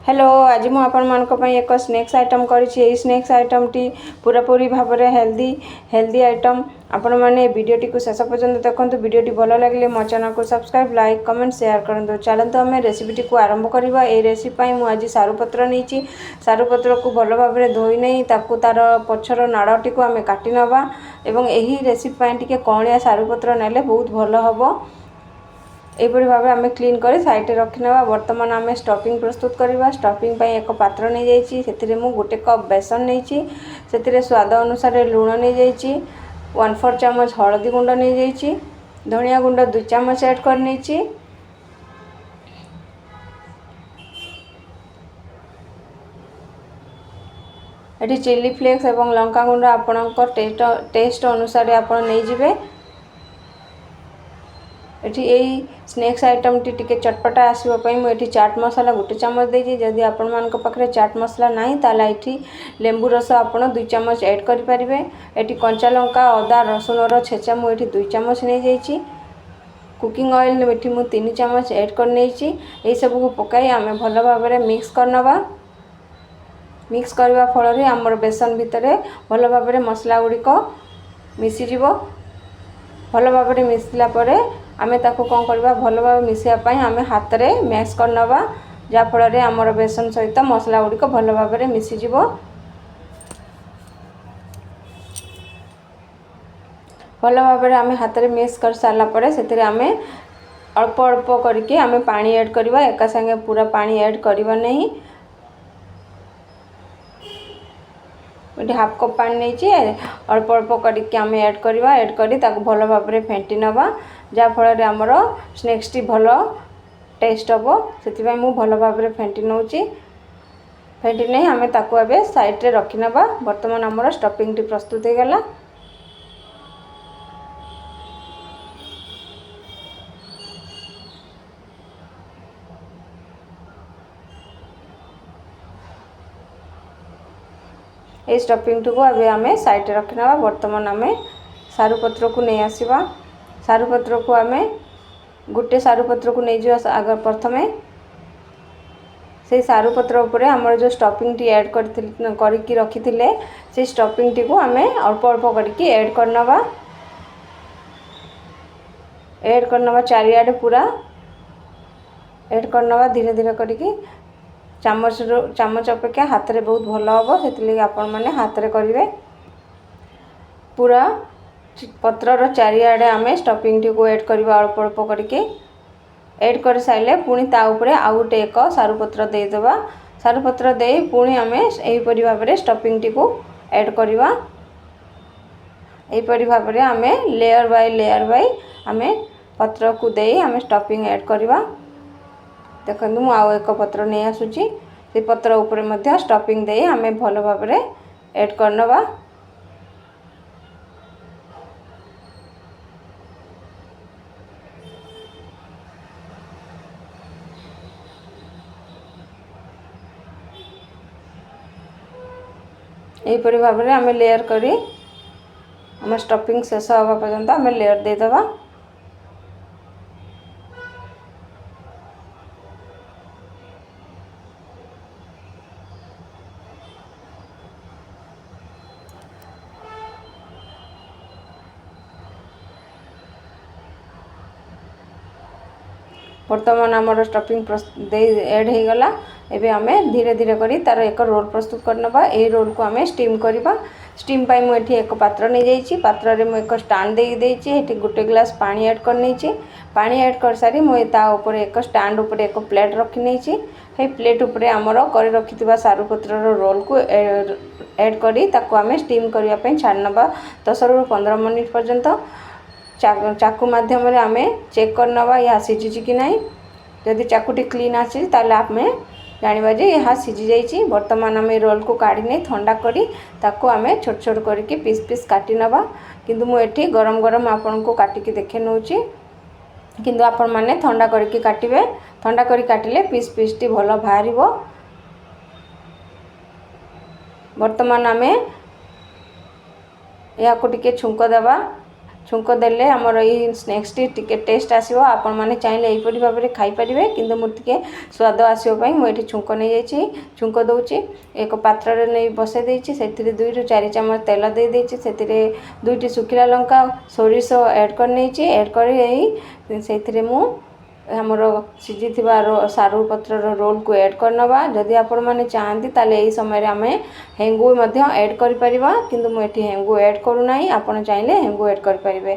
Hello आज मु आपण मानक पई एक स्नैक्स आइटम करिछि। ए स्नैक्स आइटम टी पूरा पूरी भाव में हेल्दी आइटम। आपण माने वीडियो टी को शेष पर्यंत देखंतु। वीडियो टी भलो लागले मो चैनल को सब्सक्राइब लाइक कमेंट शेयर करंतु। चलंतु हमें रेसिपी टी को आरंभ करबा। ए रेसिपी पई मु आज सारू पत्र नैछि। सारू पत्र को भलो भाव में धोई नै ताकू तार पछर नाड़ टी को हमें काटी नबा एवं एही रेसिपी पई टिके कणिया सारू पत्र नेले बहुत भलो हबो। एपरी भाव आम क्लीन कर साइड रखिना। बर्तमान आम स्टफिंग प्रस्तुत करवा। स्टफिंग एक पात्र नहीं जाइए से गोटे कप बेसन नहीं से स्वाद अनुसार लुण नहीं जाइए 1/4 चामच हलदी गुंड नहीं जाइए धनिया गुंड 2 चामच ऐड कर नहीं एटी चिली फ्लेक्स एवं लंका गुंड आपणकर टेस्ट अनुसार आपण नहीं जिवे। एठी यही स्नैक्स आइटम टी टिके चटपटा आसवाई मुझे चाट मसला 1 चामच देजी। जदि आपण मान पाखे चाट मसला नहीं ताला एठी लेंबू रस आपण 2 चामच ऐड करें। एठी कंचा लंका अदा रसुण छेचा मुझे 2 चामच नहीं जाइए। कुकिंग ऑयल एठी मु 3 चामच ऐड कर नहीं। यही सब को पकाई आम भल भाव में मिक्स करनवा। मिक्स करने फल आमर बेसन भितर भल भाव में मसला गुड़िक मिसीज। भल भाव में मिसला आम ताको कौन करवा भल भाव मिसापी आम हाथ में मैश करनवा जहाँफल आमर बेसन सहित मसला गुड़िक भल भाव में मिसीज। भल भाव में आम हाथ में मिक्स कर सारापर से आम अल्प अल्प करके आम पानी ऐड करवा। एका संगे पूरा पानी ऐड करवा नहीं। ये हाफ कप पानी नहीं अल्प अल्प करके आम ऐड करवा। ऐड करी ताको भल भाव में फेंटी नवा जहाँफल आमर स्नैक्स टी भल टेस्ट हम से मु भल भाव में फेंटी नौची। फेंटी नहीं आम ताको अब साइड रे रखी नवा। बर्तमान आमर स्टफिंग टी प्रस्तुत हो गला। ये स्टफिंग टी को अब आम साइड रखना। बर्तमान आम सारू पत्र को नहीं आसवा। सारू पत्र को आम गोटे सारू पत्र को नहीं जावा। आग प्रथमे से सारू पत्र उपर आमर जो स्टफिंग टी ऐड करके रखी से स्टफिंग टी को आम अल्प अल्प करके ऐड करनवा। ऐड करनवा चारियाडे पूरा ऐड करनवा धीरे धीरे करके चामच अपेक्षा हाथ में बहुत भल हम से आपण मैंने हाथ में करेंगे। पूरा पत्रर चारियाडे आम स्टफिंग टी को ऐड करवा अल्प अल्प करके ऐड कर सारे पुणी ता उपरे आउ गोटे एक सारू पत्र देदेवा। सारू पत्र दे पुणी आम यहीपरी भाव में स्टफिंग टी को ऐड करवा। यहीपरी भाव में आम लेयर बाय आम पत्र को दे आम स्टफिंग ऐड करवा। देखो मु आउ एक पत्र नहीं आसूची से पत्र उपरे मध्य स्टफिंग दे आम भल भाव में ऐड करनवा। यहीपरी भाव में आम लेयर करी आम स्टफिंग शेष हवा पर्यंत आम लेयर देदेवा। बर्तमान आमर स्टफिंग ऐड हो गला। एबे आमे धीरे धीरे करी तार एक रोल प्रस्तुत करनबा। ए रोल को आमे स्टीम करबा। स्टीम पाई मु एठी एक पात्र नहीं जाइछि। पात्र रे मु एक स्टैंड दे देछि। एठी गोटे ग्लास पानी ऐड कर नैछि। पानी ऐड कर सारी मु ता ऊपर एक स्टैंड ऊपर एक प्लेट रखी नैछि। हे प्लेट ऊपर आमर कर रखिथिबा सारू पत्र रो रोल को ऐड करी ताको आमे स्टीम करिया पई छाड़नबा 10 रु 15 मिनिट पर्यंत। चाकू माध्यम आम चेक करनवा यह सीझी कि नहीं। जदि चाकूटी क्लीन आसी ताले आम जानिबा जे यह सीझी जाइछि। बर्तमान आम रोल को काढ़ी नहीं ठंडा करी ताको आम छोट छोट करके पीस पीस काटी नवा। किंतु मु एठी गरम गरम आपन को काटिकी देखे नउछि। किंतु आपण माने ठंडा करके काटिबे। ठंडा करी काटिले पीस पीस टी भल बाहरिबो। बर्तमान आम या को टिके छुंक देवा। छुंक देले आमर ये स्नैक्स टी टेस्ट आसो आपण मैंने चाहिए यहीपरी भाव में खाईपारे किंतु मुझे स्वाद आसवाई मुझे छुंक नहीं जाइए छुंक दूची एक पात्र नहीं बसई देती से 2 ରୁ 4 चामच तेल दे देती से 2टी सुखिला लंका सोरिष ऐड कर नहीं ऐड कर मु हमर सीझी सारू पत्र रोल को ऐड करनवा जदि आपण माने चाहती ताले एही समय रे हमें हेंगु मध्य ऐड करि परिबा किंतु मु एठी हेंगु ऐड करू नाही आपण चाहिले हेंगु ऐड करि परिबे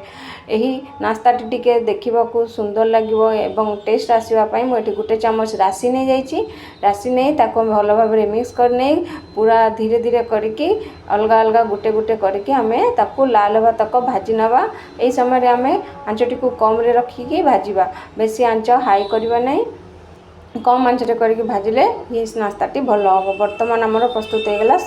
एही नास्ता टिके देखिबा को सुंदर लागिवो एवं टेस्ट आसीबा पई मु एठी गुटे चामच राशि नै जाईची राशि नै ताको भलो भाव रे मिक्स कर नै पूरा धीरे धीरे करके अलगा अलगा गुटे गुटे करके हमें ताको लाल भात तक भाजी नवा एही समय रे हमें आंचटी को कम रे रखी के भाजीबा बेसी आंच हाई करबा नहीं कम आंचरे करके भाजिले ये नास्ताटी भल हम बर्तमान आमर प्रस्तुत हो गला।